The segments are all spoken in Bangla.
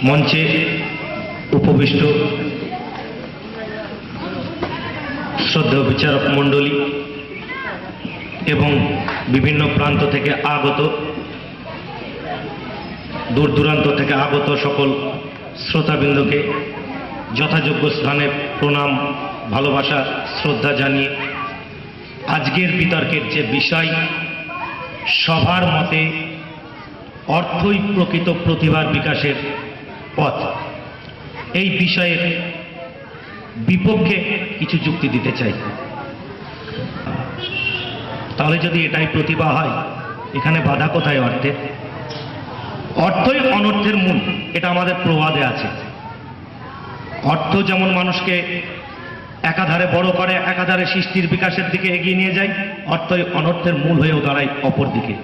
মঞ্চে উপবিষ্ট শ্রদ্ধেয় বিচারক মণ্ডলী এবং বিভিন্ন প্রান্ত থেকে আগত, দূর দূরান্ত থেকে আগত সকল শ্রোতাবৃন্দকে যথাযোগ্য স্থানে প্রণাম, ভালোবাসা, শ্রদ্ধা জানিয়ে আজকের বিতর্কের যে বিষয়, সবার মতে অর্থই প্রকৃত প্রতিভার বিকাশের পথ, এই বিষয়ের বিপক্ষে কিছু যুক্তি দিতে চাই। তাহলে যদি এটাই প্রতিভা হয়, এখানে বাধা কোথায় অর্থের? অর্থই অনর্থের মূল, এটা আমাদের প্রবাদে আছে। অর্থ যেমন মানুষকে একাধারে বড় করে, একাধারে সৃষ্টির বিকাশের দিকে এগিয়ে নিয়ে যায়, অর্থই অনর্থের মূল হয়েও দাঁড়ায় অপর দিকে।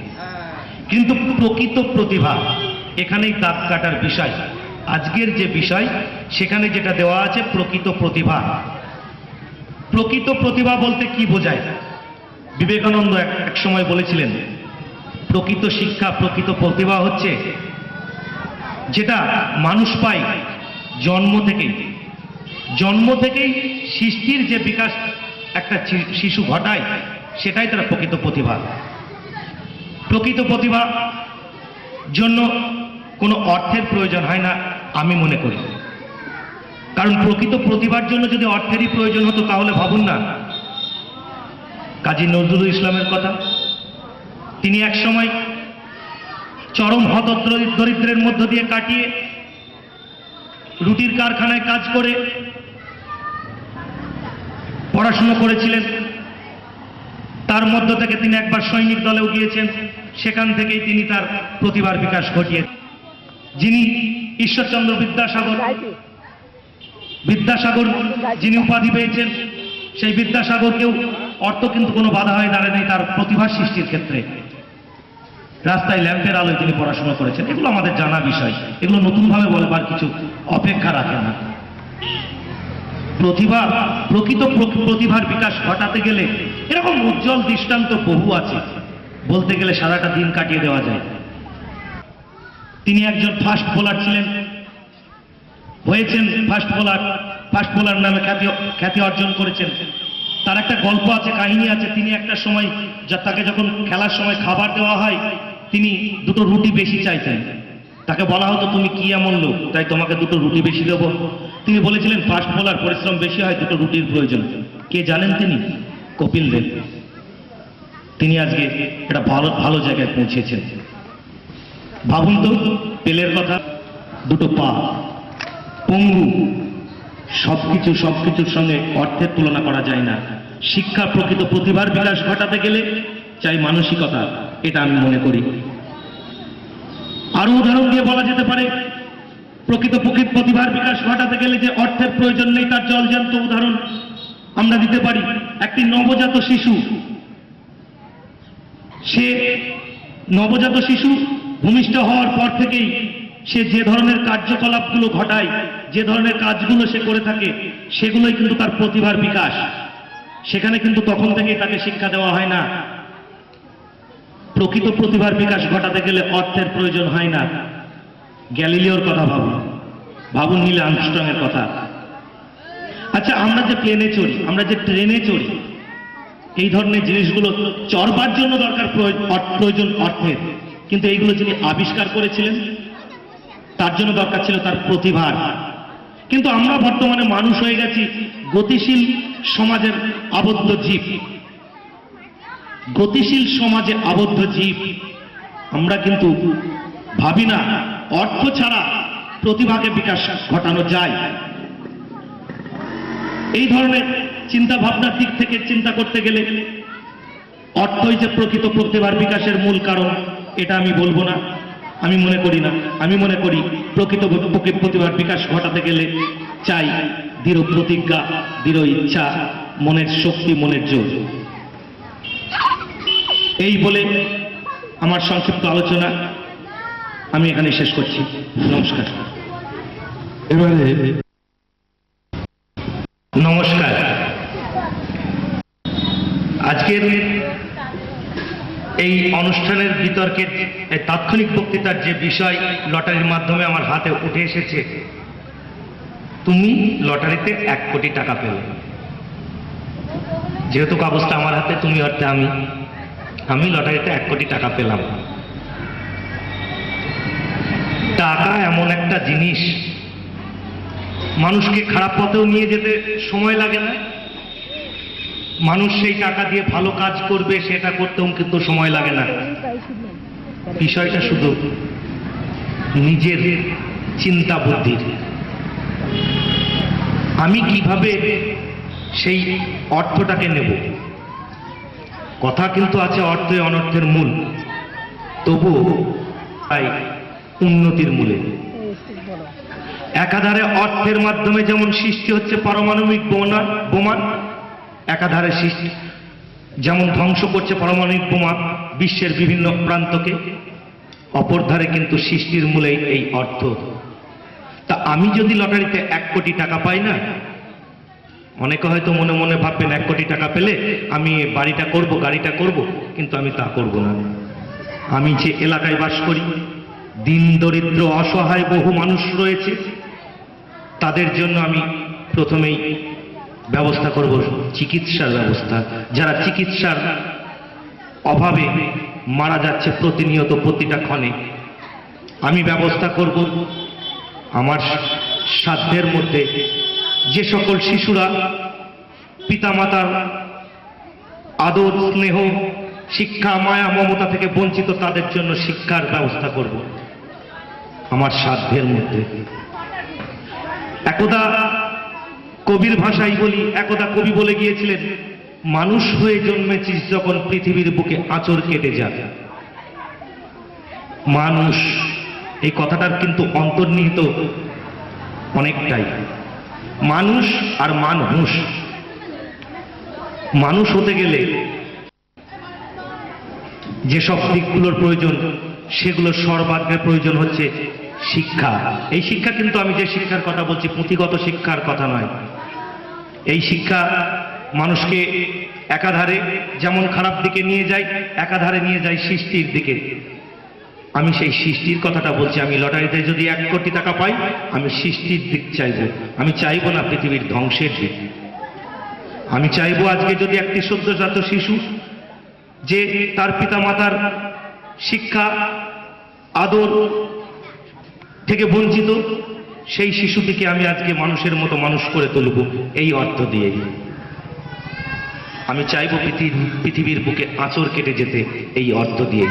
কিন্তু প্রকৃত প্রতিভা, এখানেই দাগ কাটার বিষয়। আজকের যে বিষয়, সেখানে যেটা দেওয়া আছে প্রকৃত প্রতিভা। প্রকৃত প্রতিভা বলতে কি বোঝায়? বিবেকানন্দ এক সময় বলেছিলেন, প্রকৃত শিক্ষা, প্রকৃত প্রতিভা হচ্ছে যেটা মানুষ পায় জন্ম থেকেই সৃষ্টির যে বিকাশ একটা শিশু ঘটায়, সেটাই তার প্রকৃত প্রতিভা। প্রকৃত প্রতিভা জন্য কোনো অর্থের প্রয়োজন হয় না আমি মনে করি। কারণ প্রকৃত প্রতিভার জন্য যদি অর্থেরই প্রয়োজন হতো, তাহলে ভাবুন না কাজী নজরুল ইসলামের কথা। তিনি এক সময় চরম হতদরিদ্রের মধ্য দিয়ে কাটিয়ে রুটির কারখানায় কাজ করে পড়াশুনো করেছিলেন। তার মধ্য থেকে তিনি একবার সৈনিক দলেও গিয়েছেন, সেখান থেকেই তিনি তার প্রতিভার বিকাশ ঘটিয়েছেন। যিনি ঈশ্বরচন্দ্র বিদ্যাসাগর যিনি উপাধি পেয়েছেন, সেই বিদ্যাসাগরকেও অর্থ কিন্তু কোনো বাধা হয়ে দাঁড়ায় নেই তার প্রতিভা সৃষ্টির ক্ষেত্রে। রাস্তায় ল্যাম্পের আলোয় তিনি পড়াশোনা করেছেন, এগুলো আমাদের জানা বিষয়, এগুলো নতুনভাবে বলবার কিছু অপেক্ষা রাখে না। প্রকৃত প্রতিভার বিকাশ ঘটাতে গেলে এরকম উজ্জ্বল দৃষ্টান্ত বহু আছে, বলতে গেলে সারাটা দিন কাটিয়ে দেওয়া যায়। তিনি একজন ফাস্ট বোলার ছিলেন, হয়েছেন ফাস্ট বোলার নামে খ্যাতি অর্জন করেছেন। তার একটা গল্প আছে, কাহিনী আছে। তিনি একটা সময় তাকে যখন খেলার সময় খাবার দেওয়া হয়, তিনি দুটো রুটি বেশি চাইতেন। তাকে বলা হতো, তুমি কি এমন লোক তাই তোমাকে দুটো রুটি বেশি দেবো? তিনি বলেছিলেন, ফাস্ট বোলার পরিশ্রম বেশি হয়, দুটো রুটির প্রয়োজন। কে জানেন তিনি? কপিল দেব। তিনি আজকে একটা ভালো জায়গায় পৌঁছেছেন। ভাবুন তো, পেলের কথা, দুটো পা, পঙ্গু, সবকিছুর সঙ্গে অর্থের তুলনা করা যায় না। শিক্ষা প্রকৃত প্রতিভার বিকাশ ঘটাতে গেলে চাই মানসিকতা, এটা আমি মনে করি। আরো উদাহরণ দিয়ে বলা যেতে পারে, প্রকৃত প্রতিভার বিকাশ ঘটাতে গেলে যে অর্থের প্রয়োজন নেই, তার জলজ্যান্ত উদাহরণ আমরা দিতে পারি। একটি নবজাত শিশু ভূমিষ্ঠ হওয়ার পর থেকেই সে যে ধরনের কার্যকলাপগুলো ঘটায়, যে ধরনের কাজগুলো সে করে থাকে, সেগুলোই কিন্তু তার প্রতিভার বিকাশ। সেখানে কিন্তু তখন থেকেই তাকে শিক্ষা দেওয়া হয় না। প্রকৃত প্রতিভার বিকাশ ঘটাতে গেলে অর্থের প্রয়োজন হয় না। গ্যালিলিওর কথা ভাবুন, নীল আর্মস্ট্রং এর কথা। আচ্ছা, আমরা যে প্লেনে চড়ি, আমরা যে ট্রেনে চড়ি, এই ধরনের জিনিসগুলো চড়বার জন্য দরকার প্রয়োজন অর্থের, কিন্তু এইগুলো যিনি আবিষ্কার করেছিলেন, তার জন্য দরকার ছিল তার প্রতিভার। কিন্তু আমরা বর্তমানে মানুষ হয়ে গেছি গতিশীল সমাজের আবদ্ধ জীব। গতিশীল সমাজে আবদ্ধ জীব আমরা কিন্তু ভাবি না অর্থ ছাড়া প্রতিভাকে বিকাশ ঘটানো যায়। এই ধরনের চিন্তা ভাবনার দিক থেকে চিন্তা করতে গেলে অর্থই যে প্রকৃত প্রতিভার বিকাশের মূল কারণ, এটা আমি বলবো না, আমি মনে করি না। আমি মনে করি প্রকৃত প্রতিভার বিকাশ ঘটাতে গেলে চাই দৃঢ় প্রতিজ্ঞা, দৃঢ় ইচ্ছা, মনের শক্তি, মনের জোর। এই বলে আমার সংক্ষিপ্ত আলোচনা আমি এখানে শেষ করছি। নমস্কার। নমস্কার। আজকের এই অনুষ্ঠানের বিতর্কের এই তাৎক্ষণিক বক্তৃতার যে বিষয় লটারির মাধ্যমে আমার হাতে উঠে এসেছে, তুমি লটারিতে 1 কোটি টাকা পেলে। যেহেতু কাগজটা আমার হাতে, তুমি অর্থে আমি লটারিতে 1 কোটি টাকা পেলাম। টাকা এমন একটা জিনিস, মানুষকে খারাপ পথেও নিয়ে যেতে সময় লাগে না। মানুষ সেই টাকা দিয়ে ভালো কাজ করবে, সেটা করতেও কিন্তু সময় লাগে না। বিষয়টা শুধু নিজের চিন্তা বুদ্ধির। আমি কিভাবে সেই অর্থটাকে নেব? কথা কিন্তু আছে অর্থে অনর্থের মূল, তবু তাই উন্নতির মূলে। একাধারে অর্থের মাধ্যমে যেমন সৃষ্টি হচ্ছে পারমাণবিক বোমা, একাধারে সৃষ্টি যেমন ধ্বংস করছে পারমাণবিক বোমা বিশ্বের বিভিন্ন প্রান্তকে, অপরধারে কিন্তু সৃষ্টির মূলেই এই অর্থ। তা আমি যদি লটারিতে 1 কোটি টাকা পাই না, অনেকে হয়তো মনে মনে ভাববেন 1 কোটি টাকা পেলে আমি বাড়িটা করব, গাড়িটা করব, কিন্তু আমি তা করব না। আমি যে এলাকায় বাস করি, দিন দরিদ্র অসহায় বহু মানুষ রয়েছে, তাদের জন্য আমি প্রথমেই ব্যবস্থা করব চিকিৎসার ব্যবস্থা। যারা চিকিৎসার অভাবে মারা যাচ্ছে প্রতিনিয়ত, প্রতিটা ক্ষণে, আমি ব্যবস্থা করব আমার সাধ্যের মধ্যে যে সকল শিশুরা পিতামাতার আদর স্নেহ শিক্ষা মায়া মমতা থেকে বঞ্চিত, তাদের জন্য শিক্ষার ব্যবস্থা করব আমার সাধ্যের মধ্যে। একদা কবির ভাষাই বলি, একদা কবি বলে গিয়েছিলেন, মানুষ হয়ে জন্মেছিস যখন পৃথিবীর বুকে আঁচড় কেটে যাবে। মানুষ, এই কথাটার কিন্তু অন্তর্নিহিত অনেকটাই। মানুষ আর মানুষ, মানুষ হতে গেলে যেসব দিকগুলোর প্রয়োজন, সেগুলোর সর্বাগ্রে প্রয়োজন হচ্ছে শিক্ষা। এই শিক্ষা কিন্তু আমি যে শিক্ষার কথা বলছি, পুঁথিগত শিক্ষার কথা নয়। এই শিক্ষা মানুষকে একাধারে যেমন খারাপ দিকে নিয়ে যায়, একাধারে নিয়ে যায় সৃষ্টির দিকে। আমি সেই সৃষ্টির কথাটা বলছি। আমি লটারিতে যদি 1 কোটি টাকা পাই, আমি সৃষ্টির দিক চাইব। আমি চাইব না পৃথিবীর ধ্বংসের দিক। আমি চাইব আজকে যদি একটি সদ্যজাত শিশু যে তার পিতা মাতার শিক্ষা আদর থেকে বঞ্চিত, সেই শিশুটিকে আমি আজকে মানুষের মতো মানুষ করে তুলব এই অর্থ দিয়ে। আমি চাইব পৃথিবীর বুকে আঁচড় কেটে যেতে এই অর্থ দিয়ে।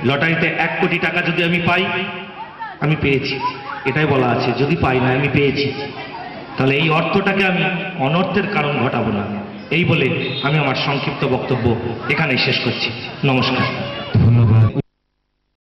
লটারিতে 1 কোটি টাকা যদি আমি পাই, আমি পেয়েছি, এটাই বলা আছে। যদি পাই না, আমি পেয়েছি, তাহলে এই অর্থটাকে আমি অনর্থের কারণ ঘটাবো না। এই বলে আমি আমার সংক্ষিপ্ত বক্তব্য এখানেই শেষ করছি। নমস্কার, ধন্যবাদ।